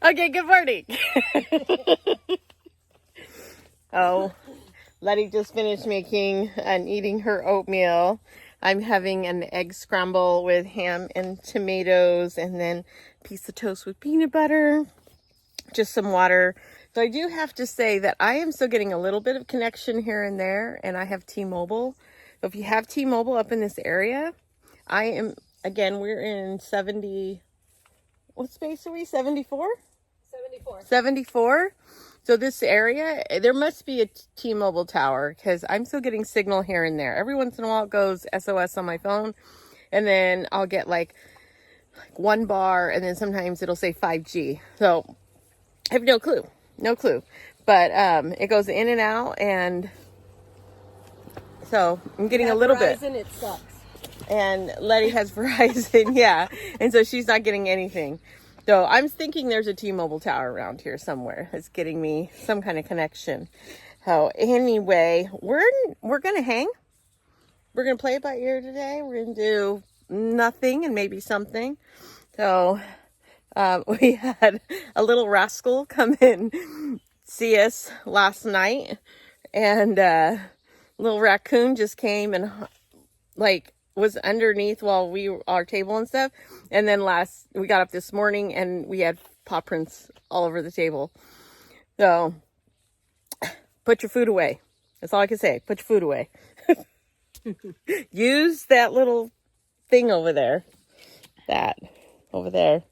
Okay, good morning. Oh, Letty just finished making and eating her oatmeal. I'm having an egg scramble with ham and tomatoes, and then a piece of toast with peanut butter, just some water. So I do have to say that I am still getting a little bit of connection here and there, and I have T-Mobile. So if you have T-Mobile up in this area, I am, again, we're in 70, what space are we, 74? 74. 74. So this area, there must be a T-Mobile tower because I'm still getting signal here and there. Every once in a while it goes SOS on my phone, and then I'll get like 1 bar, and then sometimes it'll say 5G. So I have no clue. But it goes in and out, and so I'm getting a little Verizon, bit. It sucks. And Letty has Verizon, yeah. And so she's not getting anything. So I'm thinking there's a T-Mobile tower around here somewhere that's getting me some kind of connection. So anyway, we're gonna hang. We're gonna play it by ear today. We're gonna do nothing and maybe something. So we had a little rascal come in see us last night, and little raccoon just came and like was underneath while our table and stuff, and then we got up this morning and we had paw prints all over the table. So put your food away. That's all I can say. Put your food away. Use that little thing over there. That over there.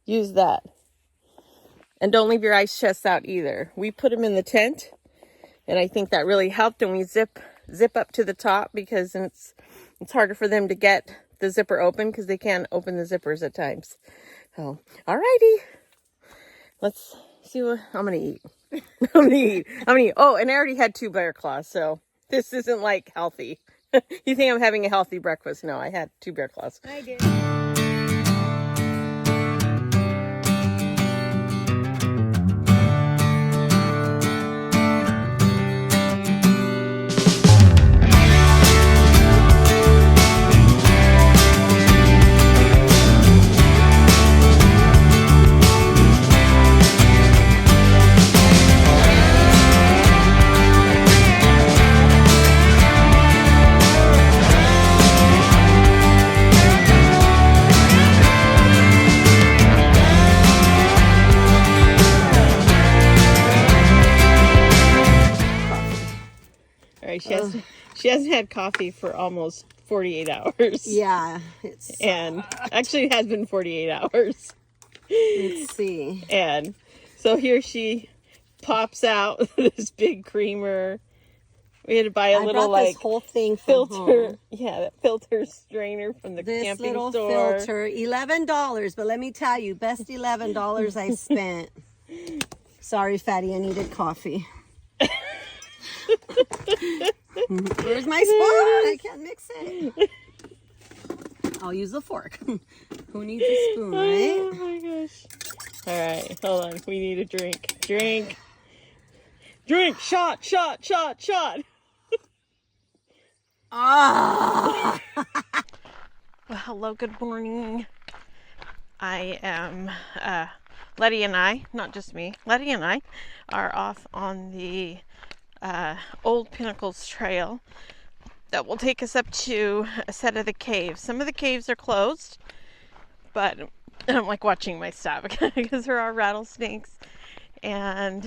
Use that. And don't leave your ice chests out either. We put them in the tent, and I think that really helped. And we zip up to the top because it's harder for them to get the zipper open because they can't open the zippers at times. So, alrighty. Let's see what I'm gonna eat. I'm gonna eat. Oh, and I already had 2 bear claws, so this isn't like healthy. You think I'm having a healthy breakfast? No, I had 2 bear claws. I did. She hasn't had coffee for almost 48 hours. Yeah. And actually it has been 48 hours. Let's see. And so here she pops out this big creamer. We had to buy a little like this whole thing filter. home. Yeah, that filter strainer from the This camping little store. filter, $11. But let me tell you, best $11 I spent. Sorry, Fatty, I needed coffee. Where's my spoon? I can't mix it. I'll use a fork. Who needs a spoon, right? Oh my gosh. All right, hold on. We need a drink. Drink. Shot. Ah. Well, hello, good morning. I am, Letty and I, not just me, Letty and I are off on the old Pinnacles trail that will take us up to a set of the caves. Some of the caves are closed, but I don't like watching my stuff because there are rattlesnakes, and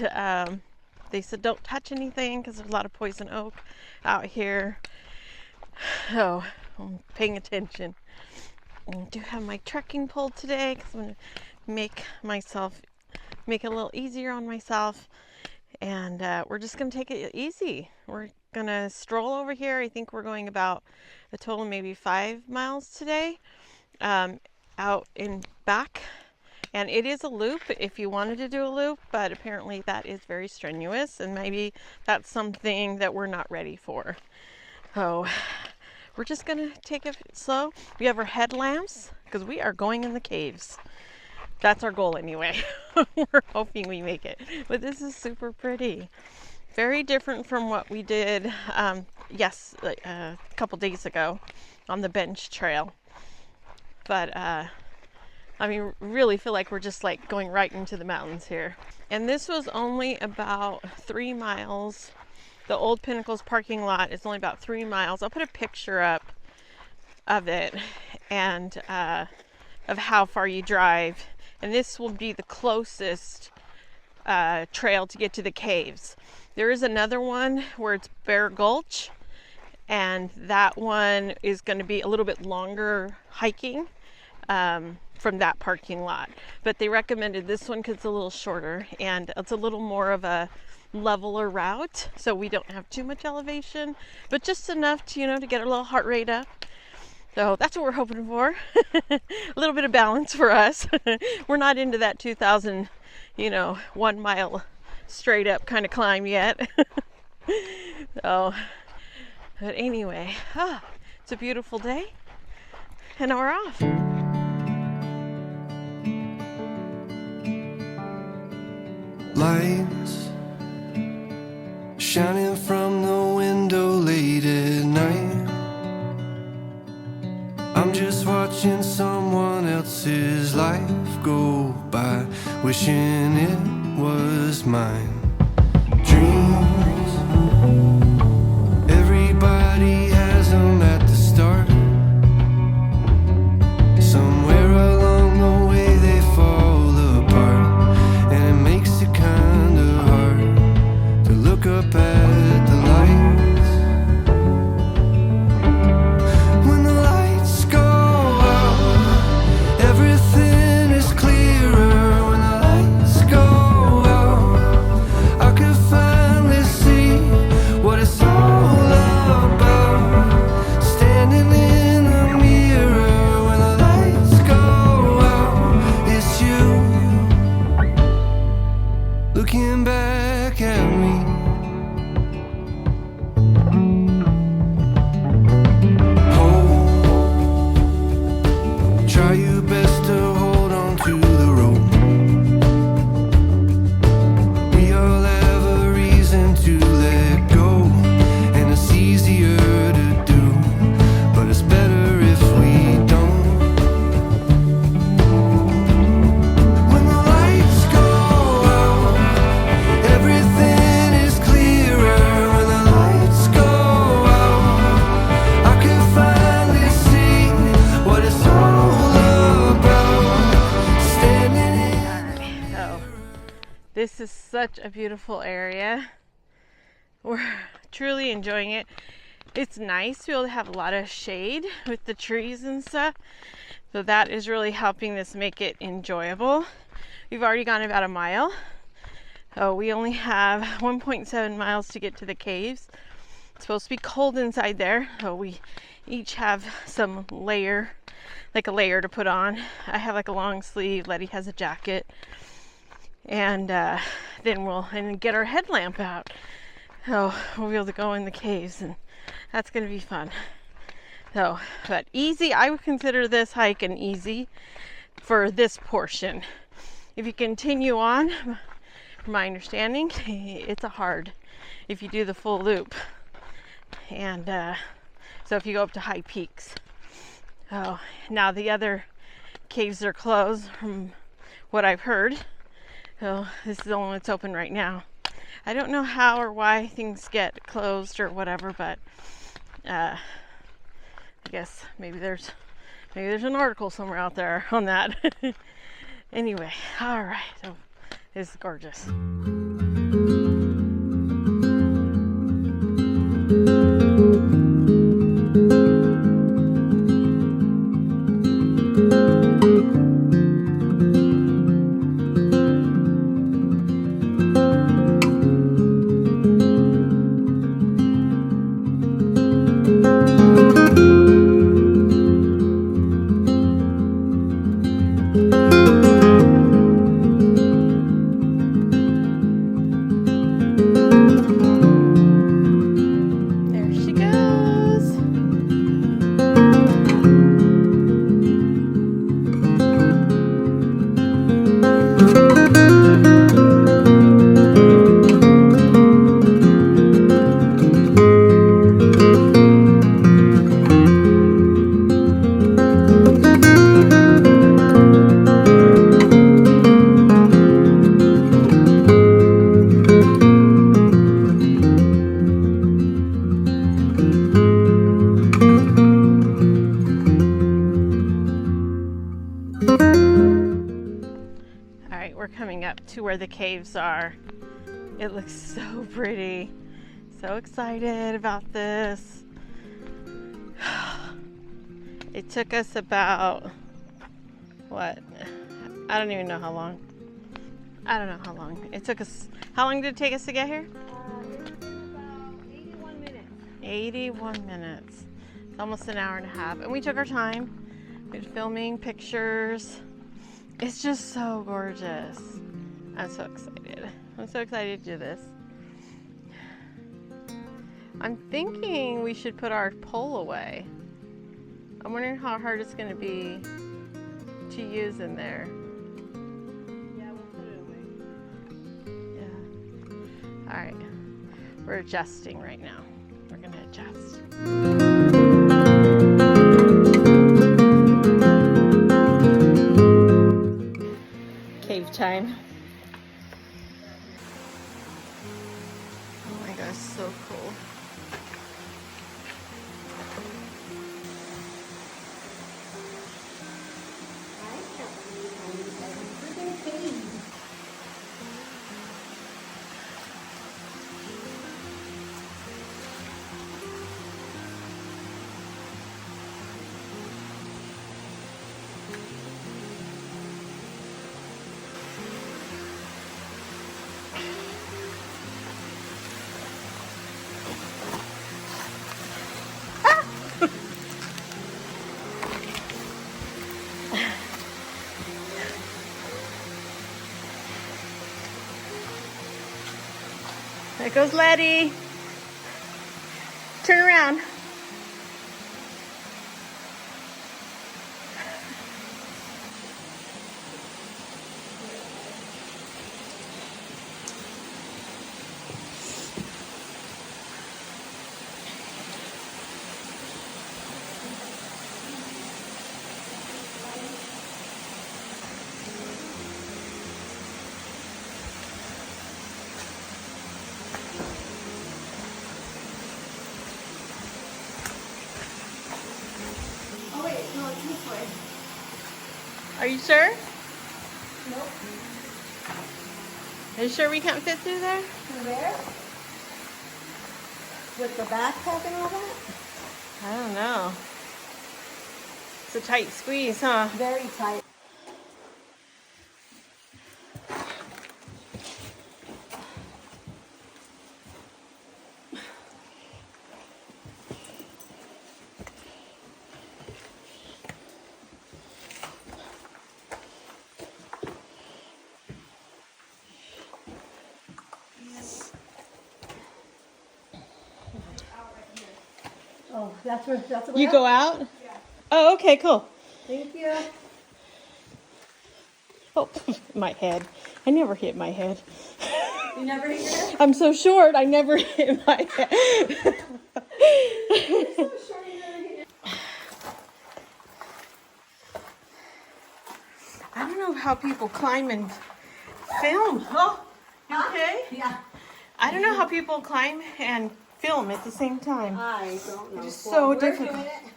they said don't touch anything because there's a lot of poison oak out here. So I'm paying attention. I do have my trekking pole today because I'm going to make it a little easier on myself. And we're just going to take it easy. We're going to stroll over here. I think we're going about a total maybe 5 miles today, out and back. And it is a loop if you wanted to do a loop, but apparently that is very strenuous, and maybe that's something that we're not ready for. So we're just going to take it slow. We have our headlamps because we are going in the caves. That's our goal anyway. We're hoping we make it. But this is super pretty. Very different from what we did, a couple days ago on the bench trail. But I mean, really feel like we're just like going right into the mountains here. And this was only about 3 miles. The old Pinnacles parking lot is only about 3 miles. I'll put a picture up of it and of how far you drive. And this will be the closest trail to get to the caves. There is another one where it's Bear Gulch, and that one is going to be a little bit longer hiking from that parking lot. But they recommended this one because it's a little shorter and it's a little more of a leveler route, so we don't have too much elevation, but just enough to, to get our little heart rate up. So that's what we're hoping for. A little bit of balance for us. We're not into that 2,000, 1 mile straight up kind of climb yet. So, but anyway, it's a beautiful day, and now we're off. Lights shining from the window late at night. I'm just watching someone else's life go by, wishing it was mine. Dreams, everybody has them at the start. Somewhere along the way they fall apart, and it makes it kind of hard to look up at the lights. When the lights go out, everything is clearer. When the lights go out, I could finally see what it's all about. Standing in the mirror, when the lights go out, it's you looking back at me. Try your best to hold on to the rope. We all have a reason to let go, and it's easier to do, but it's better if we don't. When the lights go out, everything is clearer. When the lights go out, I can finally see what it's all about. Standing in. So this is such a beautiful area. We're truly enjoying it. It's nice to be able to have a lot of shade with the trees and stuff. So that is really helping this make it enjoyable. We've already gone about a mile. So we only have 1.7 miles to get to the caves. It's supposed to be cold inside there. So we each have some layer, like a layer to put on. I have like a long sleeve. Letty has a jacket. And then we'll get our headlamp out. So we'll be able to go in the caves, and that's going to be fun. So, but easy, I would consider this hike an easy for this portion. If you continue on, from my understanding, it's a hard if you do the full loop. And so if you go up to high peaks. Oh, now the other caves are closed from what I've heard. So this is the only one that's open right now. I don't know how or why things get closed or whatever, but I guess maybe there's an article somewhere out there on that. Anyway, all right. So this is gorgeous. we're coming up to where the caves are. It looks so pretty. So excited about this. It took us about, what? I don't even know how long. I don't know how long. It took us, how long did it take us to get here? It's been about 81 minutes. 81 minutes. It's almost an hour and a half. And we took our time. We were filming pictures. It's just so gorgeous. I'm so excited. I'm so excited to do this. I'm thinking we should put our pole away. I'm wondering how hard it's going to be to use in there. Yeah, we'll put it away. Yeah. All right. We're adjusting right now. We're going to adjust. Cave time. Oh my gosh, so cool. There goes Letty. Turn around. Oh wait, no, it's this way. Are you sure? Nope. Are you sure we can't fit through there? From there? With the backpack and all that? I don't know. It's a tight squeeze, huh? Very tight. Oh, that's where You go out? Yeah. Oh, okay, cool. Thank you. Oh, my head. I never hit my head. You never hit your head? I'm so short, I never hit my head. You're so short, you never hit your I don't know how people climb and film. Oh, you okay? Yeah. I don't know how people climb and film at the same time. I don't know. It's so we're difficult. doing it.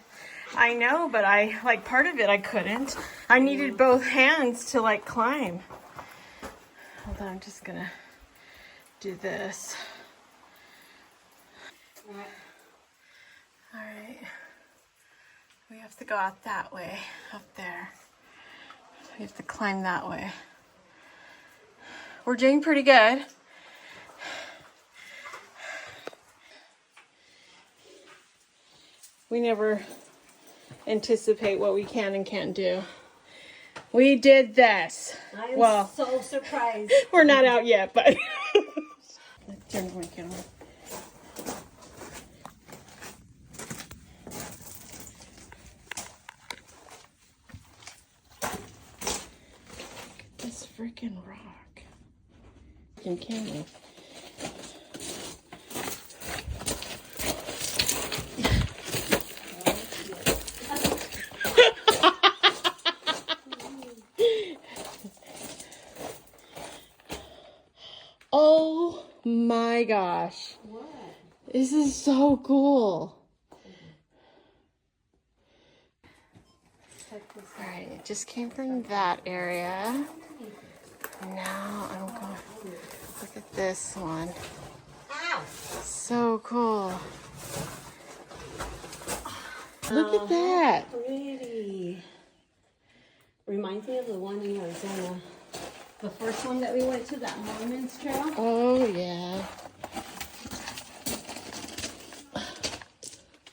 I know, but I, like, part of it I couldn't. I needed both hands to, like, climb. Hold on, I'm just gonna do this. Alright. All right. We have to go out that way, up there. We have to climb that way. We're doing pretty good. We never anticipate what we can and can't do. We did this. I am Well, so surprised. we're not out yet, but. Let's turn my camera. This freaking rock. Freaking camera. Oh my gosh. What? This is so cool. Check this out. Alright, it just came from that area. Now I'm going. Look at this one. Ow. So cool. Look at that. Pretty. Reminds me of the one in Arizona. The first one that we went to, that Mormons trail. Oh, yeah.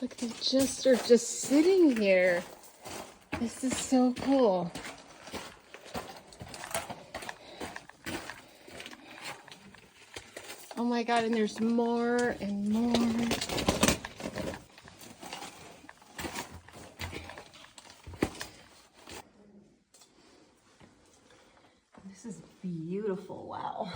Look, they just are just sitting here. This is so cool. Oh my God, and there's more and more. This is beautiful. Wow.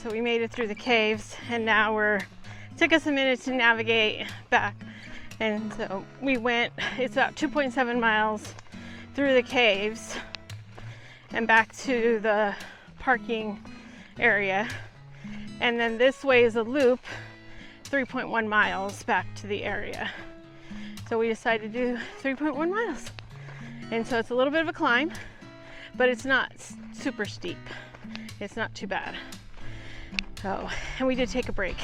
So we made it through the caves, and now took us a minute to navigate back. And so we went, it's about 2.7 miles through the caves and back to the parking area. And then this way is a loop, 3.1 miles back to the area. So we decided to do 3.1 miles. And so it's a little bit of a climb, but it's not super steep. It's not too bad. Oh, and we did take a break.